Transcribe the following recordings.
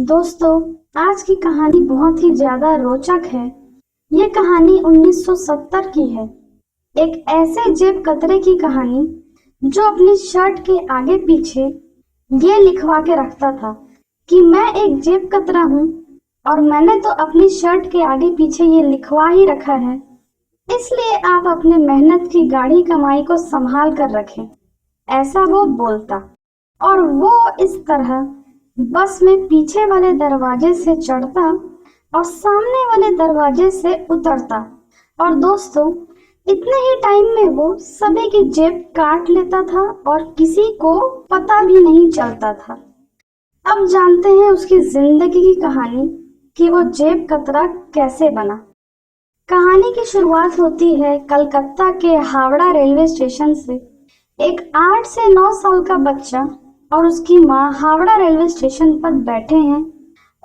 दोस्तों, आज की कहानी बहुत ही ज्यादा रोचक है। ये कहानी 1970 की है। एक ऐसे जेब कतरे की कहानी जो अपनी शर्ट के आगे पीछे ये लिखवा के रखता था कि मैं एक जेब कतरा हूँ और मैंने तो अपनी शर्ट के आगे पीछे ये लिखवा ही रखा है, इसलिए आप अपने मेहनत की गाढ़ी कमाई को संभाल कर रखें। ऐसा वो बोलता और वो इस तरह बस में पीछे वाले दरवाजे से चढ़ता और सामने वाले दरवाजे से उतरता। और दोस्तों, इतने ही टाइम में वो सभी की जेब काट लेता था और किसी को पता भी नहीं चलता था। अब जानते हैं उसकी जिंदगी की कहानी कि वो जेब कतरा कैसे बना। कहानी की शुरुआत होती है कलकत्ता के हावड़ा रेलवे स्टेशन से। एक 8 से 9 साल का बच्चा और उसकी माँ हावड़ा रेलवे स्टेशन पर बैठे हैं।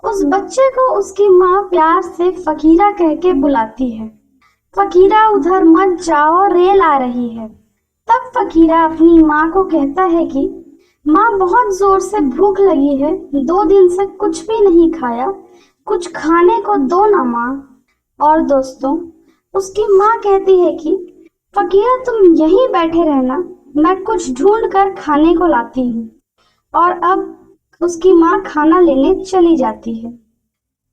उस बच्चे को उसकी माँ प्यार से फकीरा कह के बुलाती है। फकीरा, उधर मत जाओ, रेल आ रही है। तब फकीरा अपनी माँ को कहता है कि माँ, बहुत जोर से भूख लगी है, 2 दिन से कुछ भी नहीं खाया, कुछ खाने को दो ना माँ। और दोस्तों, उसकी माँ कहती है कि फकीरा, तुम यहीं बैठे रहना, मैं कुछ ढूंढ कर खाने को लाती हूँ। और अब उसकी माँ खाना लेने चली जाती है।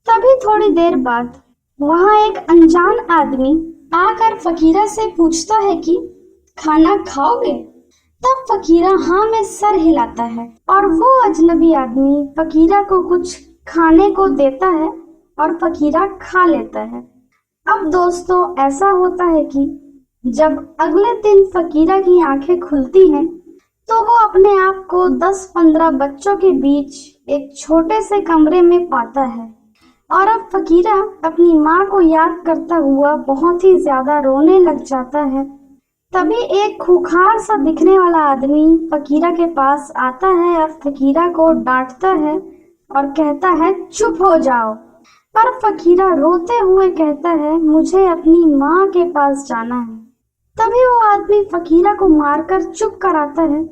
तभी थोड़ी देर बाद वहाँ एक अनजान आदमी आकर फकीरा से पूछता है कि खाना खाओगे? तब फकीरा हाँ में सर हिलाता है और वो अजनबी आदमी फकीरा को कुछ खाने को देता है और फकीरा खा लेता है। अब दोस्तों, ऐसा होता है कि जब अगले दिन फकीरा की आंखें खुलती हैं तो वो अपने आप को 10-15 बच्चों के बीच एक छोटे से कमरे में पाता है। और अब फकीरा अपनी माँ को याद करता हुआ बहुत ही ज्यादा रोने लग जाता है। तभी एक खूंखार सा दिखने वाला आदमी फकीरा के पास आता है और फकीरा को डांटता है और कहता है, चुप हो जाओ। पर फकीरा रोते हुए कहता है, मुझे अपनी माँ के पास जाना है। तभी वो आदमी फकीरा को मारकर चुप कराता है।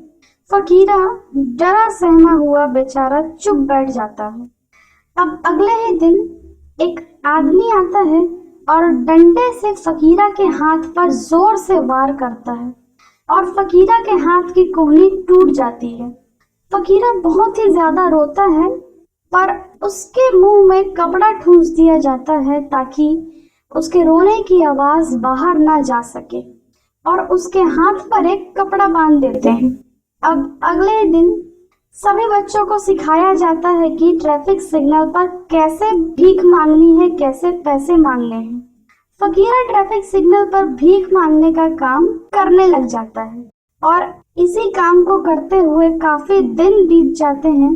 फकीरा डरा सहमा हुआ बेचारा चुप बैठ जाता है। अब अगले ही दिन एक आदमी आता है और डंडे से फकीरा के हाथ पर जोर से वार करता है और फकीरा के हाथ की कोहनी टूट जाती है। फकीरा बहुत ही ज्यादा रोता है, पर उसके मुंह में कपड़ा ठूंस दिया जाता है ताकि उसके रोने की आवाज बाहर ना जा सके, और उसके हाथ पर एक कपड़ा बांध देते हैं। अब अगले दिन सभी बच्चों को सिखाया जाता है कि ट्रैफिक सिग्नल पर कैसे भीख मांगनी है, कैसे पैसे मांगने हैं। फकीरा ट्रैफिक सिग्नल पर भीख मांगने का काम करने लग जाता है और इसी काम को करते हुए काफी दिन बीत जाते हैं।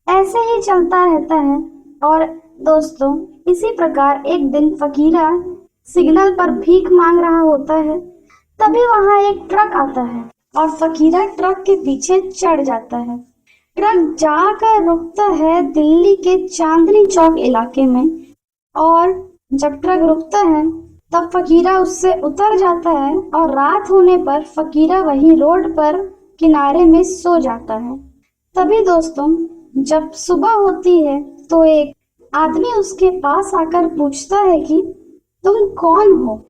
ऐसे ही चलता रहता है। और दोस्तों, इसी प्रकार एक दिन फकीरा सिग्नल पर भीख मांग रहा होता है। तभी वहां एक ट्रक आता है और फकीरा ट्रक के पीछे चढ़ जाता है। ट्रक जाकर रुकता है दिल्ली के चांदनी चौक इलाके में, और जब ट्रक रुकता है तब फकीरा उससे उतर जाता है और रात होने पर फकीरा वही रोड पर किनारे में सो जाता है। तभी दोस्तों, जब सुबह होती है तो एक आदमी उसके पास आकर पूछता है कि तुम कौन हो?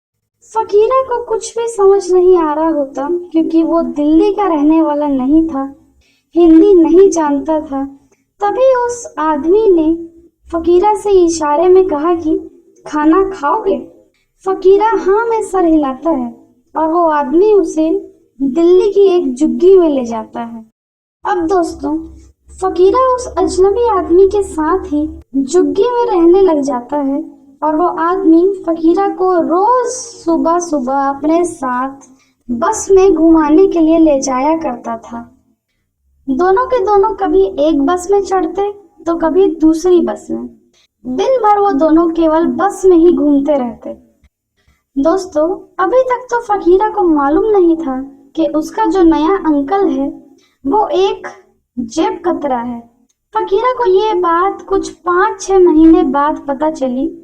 फकीरा को कुछ भी समझ नहीं आ रहा होता, क्योंकि वो दिल्ली का रहने वाला नहीं था, हिंदी नहीं जानता था। तभी उस आदमी ने फकीरा से इशारे में कहा कि खाना खाओगे? फकीरा हाँ में सर हिलाता है और वो आदमी उसे दिल्ली की एक झुग्गी में ले जाता है। अब दोस्तों, फकीरा उस अजनबी आदमी के साथ ही झुग्गी में रहने लग जाता है और वो आदमी फकीरा को रोज सुबह सुबह अपने साथ बस में घुमाने के लिए ले जाया करता था। दोनों के दोनों कभी एक बस में चढ़ते तो कभी दूसरी बस में। दिन भर वो दोनों केवल बस में ही घूमते रहते। दोस्तों, अभी तक तो फकीरा को मालूम नहीं था कि उसका जो नया अंकल है वो एक जेब कतरा है। फकीरा को ये बात कुछ 5-6 महीने बाद पता चली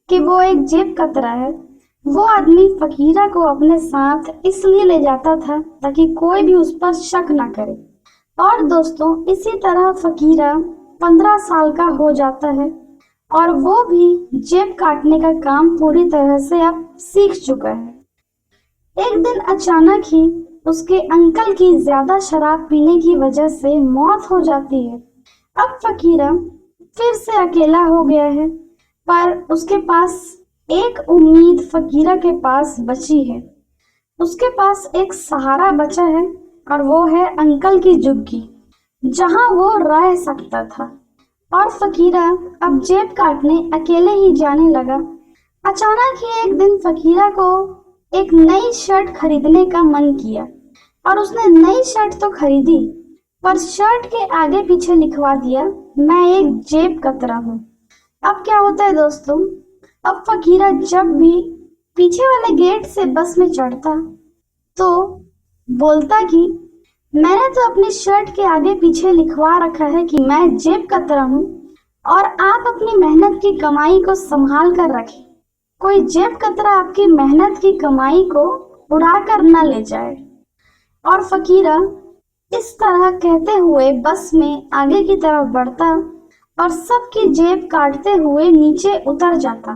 कि वो एक जेब कतरा है। वो आदमी फकीरा को अपने साथ इसलिए ले जाता था ताकि कोई भी उस पर शक ना करे। और दोस्तों, इसी तरह फकीरा 15 साल का हो जाता है और वो भी जेब काटने का काम पूरी तरह से अब सीख चुका है। एक दिन अचानक ही उसके अंकल की ज्यादा शराब पीने की वजह से मौत हो जाती है। अब फकीरा फिर से अकेला हो गया है, पर उसके पास एक उम्मीद फकीरा के पास बची है। उसके पास एक सहारा बचा है और वो है अंकल की झुग्गी, जहां वो रह सकता था। और फकीरा अब जेब काटने अकेले ही जाने लगा। अचानक ही एक दिन फकीरा को एक नई शर्ट खरीदने का मन किया और उसने नई शर्ट तो खरीदी, पर शर्ट के आगे पीछे लिखवा दिया, मैं एक जेब कतरा हूँ। अब क्या होता है दोस्तों, अब फकीरा जब भी पीछे वाले गेट से बस में चढ़ता तो बोलता कि मैंने तो अपनी शर्ट के आगे पीछे लिखवा रखा है कि मैं जेब कतरा हूँ और आप अपनी मेहनत की कमाई को संभाल कर रखें। कोई जेब कतरा आपकी मेहनत की कमाई को उड़ा कर न ले जाए। और फकीरा इस तरह कहते हुए बस में आगे की तरफ बढ़ता और सबकी जेब काटते हुए नीचे उतर जाता।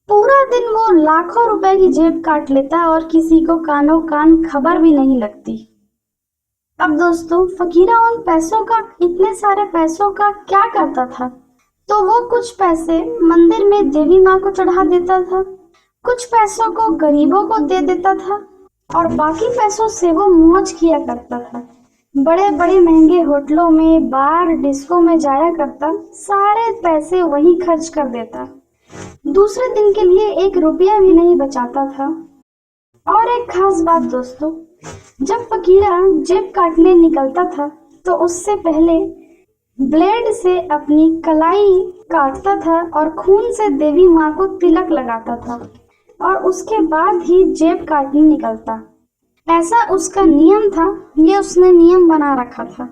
पूरा दिन वो लाखों रुपए की जेब काट लेता और किसी को कानों कान खबर भी नहीं लगती। अब दोस्तों फकीरा उन पैसों का, इतने सारे पैसों का क्या करता था? तो वो कुछ पैसे मंदिर में देवी माँ को चढ़ा देता था, कुछ पैसों को गरीबों को दे देता था और बाकी पैसों से वो मौज किया करता था। बड़े बड़े महंगे होटलों में, बार, डिस्को में जाया करता, सारे पैसे वही खर्च कर देता। दूसरे दिन के लिए 1 रुपया भी नहीं बचाता था। और एक खास बात दोस्तों, जब फकीरा जेब काटने निकलता था तो उससे पहले ब्लेड से अपनी कलाई काटता था और खून से देवी माँ को तिलक लगाता था और उसके बाद ही जेब काटने निकलता। ऐसा उसका नियम था, ये उसने नियम बना रखा था।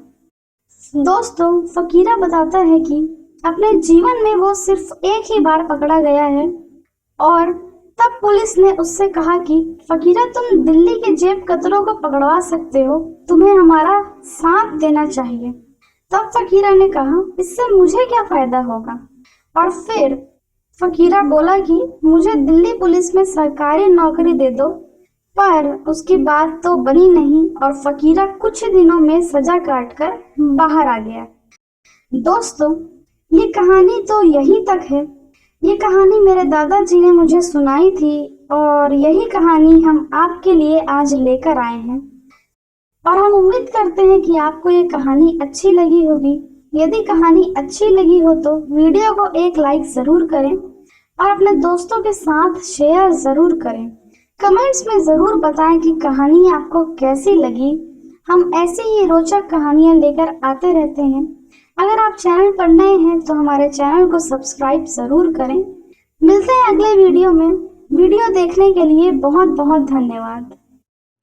दोस्तों फकीरा बताता है कि अपने जीवन में वो सिर्फ एक ही बार पकड़ा गया है और तब पुलिस ने उससे कहा कि फकीरा तुम दिल्ली के जेब कतरों को पकड़वा सकते हो, तुम्हें हमारा साथ देना चाहिए। तब फकीरा ने कहा इससे मुझे क्या फायदा होगा। और फिर फकीरा बोला कि मुझे दिल्ली पुलिस में सरकारी नौकरी दे दो, पर उसकी बात तो बनी नहीं और फकीरा कुछ दिनों में सजा काटकर बाहर आ गया। दोस्तों ये कहानी तो यहीं तक है। ये कहानी मेरे दादाजी ने मुझे सुनाई थी और यही कहानी हम आपके लिए आज लेकर आए हैं और हम उम्मीद करते हैं कि आपको ये कहानी अच्छी लगी होगी। यदि कहानी अच्छी लगी हो तो वीडियो को एक लाइक जरूर करें और अपने दोस्तों के साथ शेयर जरूर करें। कमेंट्स में जरूर बताएं कि कहानी आपको कैसी लगी। हम ऐसी ही रोचक कहानियां लेकर आते रहते हैं। अगर आप चैनल पर नए हैं तो हमारे चैनल को सब्सक्राइब जरूर करें। मिलते हैं अगले वीडियो में। वीडियो देखने के लिए बहुत बहुत धन्यवाद।